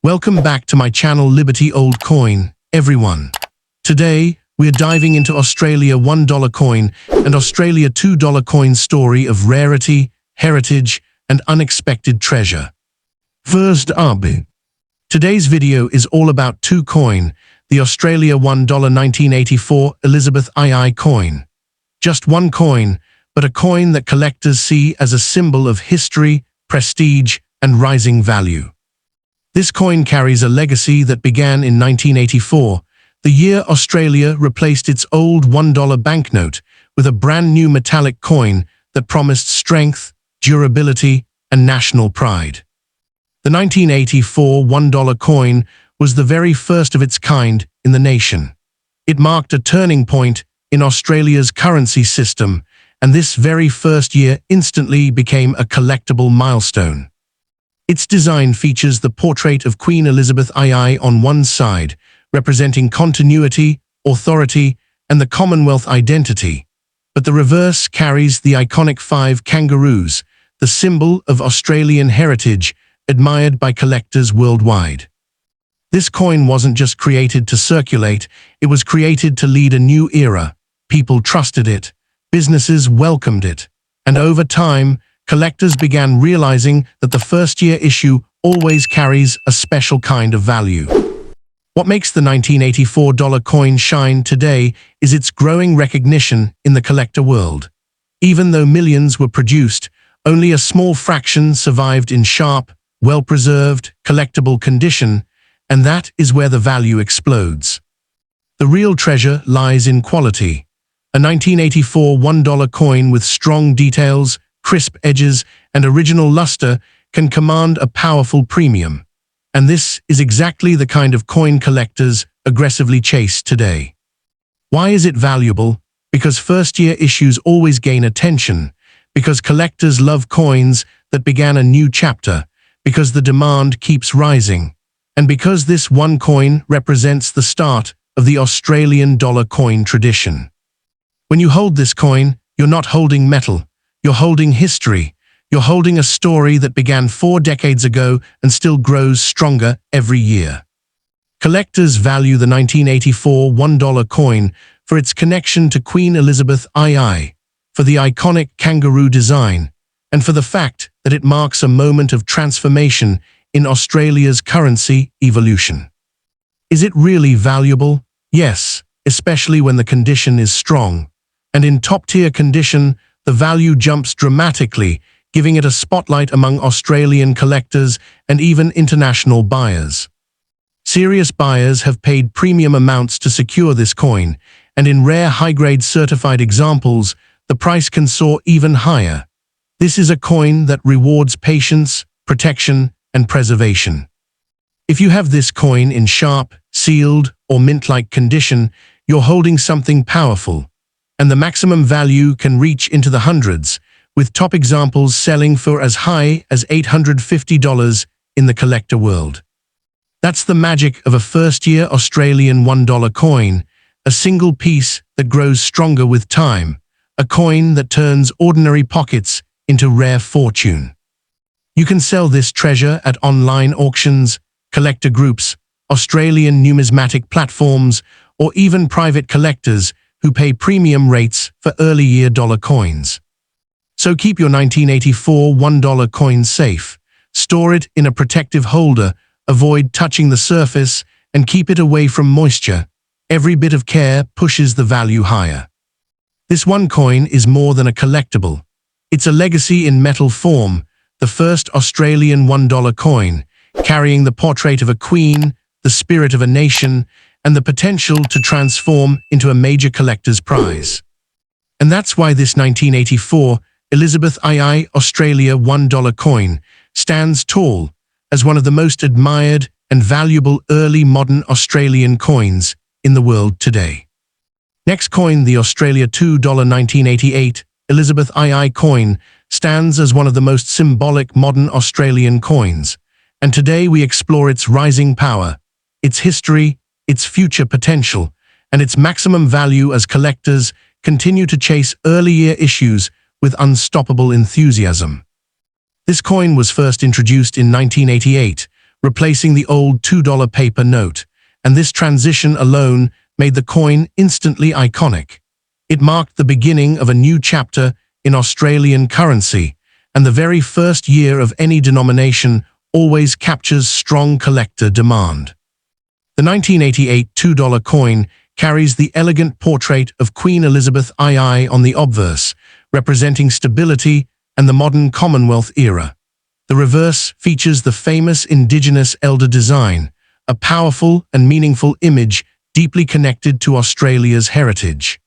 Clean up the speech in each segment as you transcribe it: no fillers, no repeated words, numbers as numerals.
Welcome back to my channel Liberty Old Coin, everyone. Today, we are diving into Australia $1 coin and Australia $2 coin story of rarity, heritage, and unexpected treasure. First up, today's video is all about TwoCoin, the Australia $1 1984 Elizabeth II coin. Just one coin, but a coin that collectors see as a symbol of history, prestige, and rising value. This coin carries a legacy that began in 1984, the year Australia replaced its old $1 banknote with a brand new metallic coin that promised strength, durability, and national pride. The 1984 $1 coin was the very first of its kind in the nation. It marked a turning point in Australia's currency system, and this very first year instantly became a collectible milestone. Its design features the portrait of Queen Elizabeth II on one side, representing continuity, authority, and the Commonwealth identity, but the reverse carries the iconic 5 kangaroos, the symbol of Australian heritage, admired by collectors worldwide. This coin wasn't just created to circulate, it was created to lead a new era. People trusted it, businesses welcomed it, and over time, collectors began realizing that the first-year issue always carries a special kind of value. What makes the 1984 $1 coin shine today is its growing recognition in the collector world. Even though millions were produced, only a small fraction survived in sharp, well-preserved, collectible condition, and that is where the value explodes. The real treasure lies in quality. A 1984 $1 coin with strong details, crisp edges, and original luster can command a powerful premium. And this is exactly the kind of coin collectors aggressively chase today. Why is it valuable? Because first-year issues always gain attention, because collectors love coins that began a new chapter, because the demand keeps rising, and because this one coin represents the start of the Australian dollar coin tradition. When you hold this coin, you're not holding metal. You're holding history. You're holding a story that began 4 decades ago and still grows stronger every year. Collectors value the 1984 $1 coin for its connection to Queen Elizabeth II, for the iconic kangaroo design, and for the fact that it marks a moment of transformation in Australia's currency evolution. Is it really valuable? Yes, especially when the condition is strong. And in top-tier condition, the value jumps dramatically, giving it a spotlight among Australian collectors and even international buyers. Serious buyers have paid premium amounts to secure this coin, and in rare high-grade certified examples, the price can soar even higher. This is a coin that rewards patience, protection, and preservation. If you have this coin in sharp, sealed, or mint-like condition, you're holding something powerful, and the maximum value can reach into the hundreds, with top examples selling for as high as $850 in the collector world. That's the magic of a first-year Australian $1 coin, a single piece that grows stronger with time, a coin that turns ordinary pockets into rare fortune. You can sell this treasure at online auctions, collector groups, Australian numismatic platforms, or even private collectors who pay premium rates for early-year dollar coins. So keep your 1984 $1 coin safe, store it in a protective holder, avoid touching the surface, and keep it away from moisture. Every bit of care pushes the value higher. This one coin is more than a collectible. It's a legacy in metal form, the first Australian $1 coin, carrying the portrait of a queen, the spirit of a nation, and the potential to transform into a major collector's prize. And that's why this 1984 Elizabeth II Australia $1 coin stands tall as one of the most admired and valuable early modern Australian coins in the world today. Next coin, the Australia $2 1988 Elizabeth II coin, stands as one of the most symbolic modern Australian coins, and today we explore its rising power, its history, its future potential, and its maximum value as collectors continue to chase early-year issues with unstoppable enthusiasm. This coin was first introduced in 1988, replacing the old $2 paper note, and this transition alone made the coin instantly iconic. It marked the beginning of a new chapter in Australian currency, and the very first year of any denomination always captures strong collector demand. The 1988 $2 coin carries the elegant portrait of Queen Elizabeth II on the obverse, representing stability and the modern Commonwealth era. The reverse features the famous Indigenous elder design, a powerful and meaningful image deeply connected to Australia's heritage.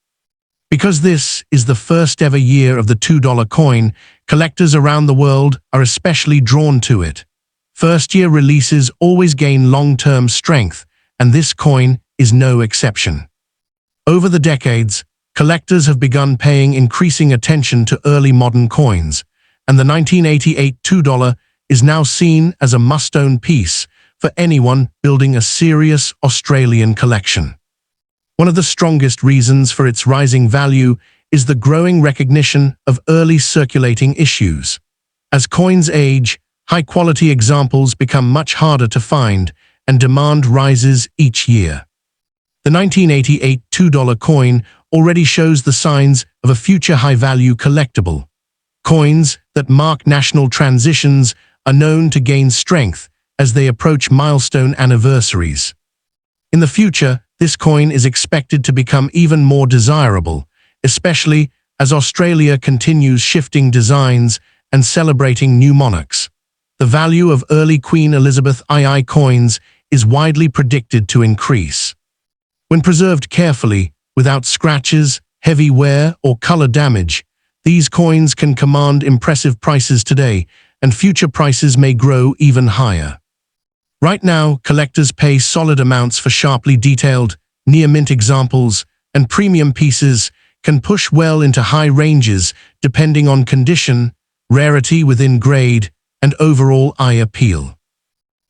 Because this is the first ever year of the $2 coin, collectors around the world are especially drawn to it. First-year releases always gain long-term strength, and this coin is no exception. Over the decades, collectors have begun paying increasing attention to early modern coins, and the 1988 $2 is now seen as a must-own piece for anyone building a serious Australian collection. One of the strongest reasons for its rising value is the growing recognition of early circulating issues. As coins age, high-quality examples become much harder to find, and demand rises each year. The 1988 $2 coin already shows the signs of a future high-value collectible. Coins that mark national transitions are known to gain strength as they approach milestone anniversaries. In the future, this coin is expected to become even more desirable, especially as Australia continues shifting designs and celebrating new monarchs. The value of early Queen Elizabeth II coins is widely predicted to increase. When preserved carefully, without scratches, heavy wear, or color damage, these coins can command impressive prices today, and future prices may grow even higher. Right now, collectors pay solid amounts for sharply detailed, near-mint examples, and premium pieces can push well into high ranges depending on condition, rarity within grade, and overall eye appeal.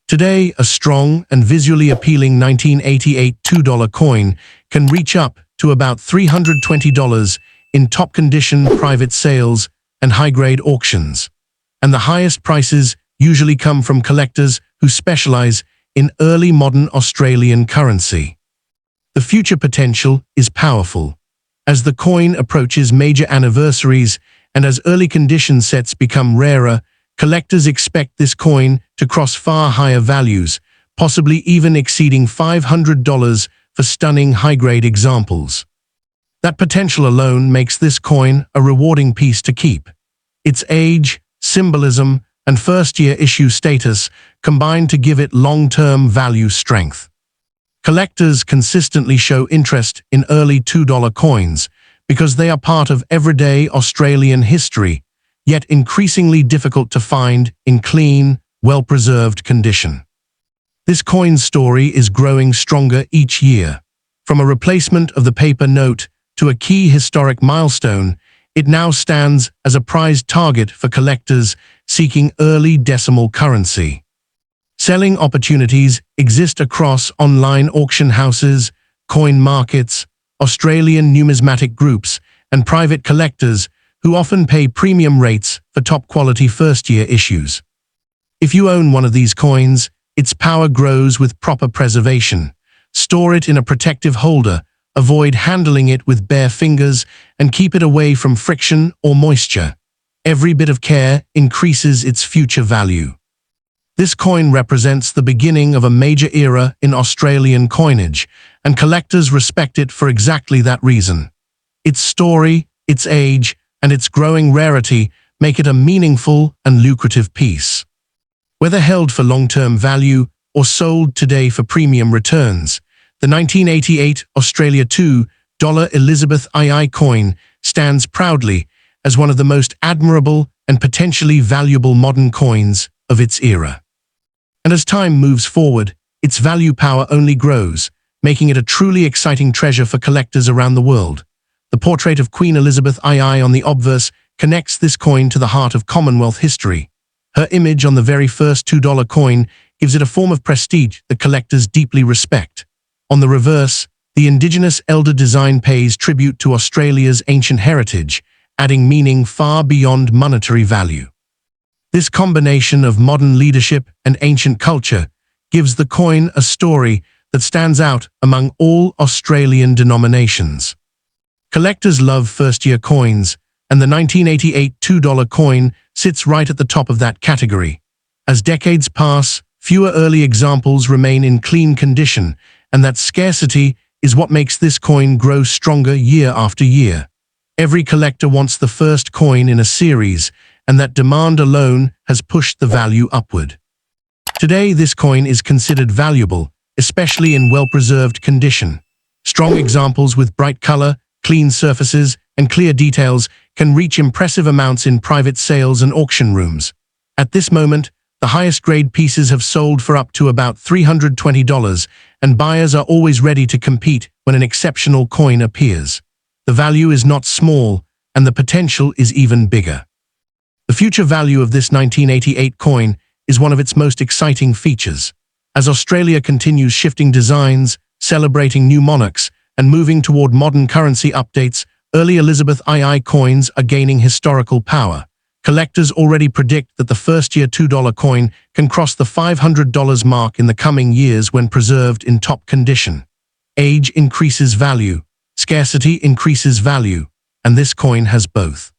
Today, a strong and visually appealing 1988 $2 coin can reach up to about $320 in top-condition private sales and high-grade auctions. And the highest prices usually come from collectors who specialize in early modern Australian currency. The future potential is powerful. As the coin approaches major anniversaries and as early condition sets become rarer, collectors expect this coin to cross far higher values, possibly even exceeding $500 for stunning high-grade examples. That potential alone makes this coin a rewarding piece to keep. Its age, symbolism, and first-year issue status combine to give it long-term value strength. Collectors consistently show interest in early $2 coins because they are part of everyday Australian history, yet increasingly difficult to find in clean, well-preserved condition. This coin's story is growing stronger each year. From a replacement of the paper note to a key historic milestone, it now stands as a prized target for collectors seeking early decimal currency. Selling opportunities exist across online auction houses, coin markets, Australian numismatic groups, and private collectors who often pay premium rates for top-quality first-year issues. If you own one of these coins, its power grows with proper preservation. Store it in a protective holder, avoid handling it with bare fingers, and keep it away from friction or moisture. Every bit of care increases its future value. This coin represents the beginning of a major era in Australian coinage, and collectors respect it for exactly that reason. Its story, its age, and its growing rarity make it a meaningful and lucrative piece. Whether held for long-term value or sold today for premium returns, the 1988 Australia $2 Elizabeth II coin stands proudly as one of the most admirable and potentially valuable modern coins of its era. And as time moves forward, its value power only grows, making it a truly exciting treasure for collectors around the world. The portrait of Queen Elizabeth II on the obverse connects this coin to the heart of Commonwealth history. Her image on the very first $2 coin gives it a form of prestige that collectors deeply respect. On the reverse, the Indigenous elder design pays tribute to Australia's ancient heritage, adding meaning far beyond monetary value. This combination of modern leadership and ancient culture gives the coin a story that stands out among all Australian denominations. Collectors love first-year coins, and the 1988 $2 coin sits right at the top of that category. As decades pass, fewer early examples remain in clean condition, and that scarcity is what makes this coin grow stronger year after year. Every collector wants the first coin in a series, and that demand alone has pushed the value upward. Today, this coin is considered valuable, especially in well-preserved condition. Strong examples with bright color, clean surfaces, and clear details can reach impressive amounts in private sales and auction rooms. At this moment, the highest grade pieces have sold for up to about $320, and buyers are always ready to compete when an exceptional coin appears. The value is not small, and the potential is even bigger. The future value of this 1988 coin is one of its most exciting features. As Australia continues shifting designs, celebrating new monarchs, and moving toward modern currency updates, early Elizabeth II coins are gaining historical power. Collectors already predict that the first-year $2 coin can cross the $500 mark in the coming years when preserved in top condition. Age increases value, scarcity increases value, and this coin has both.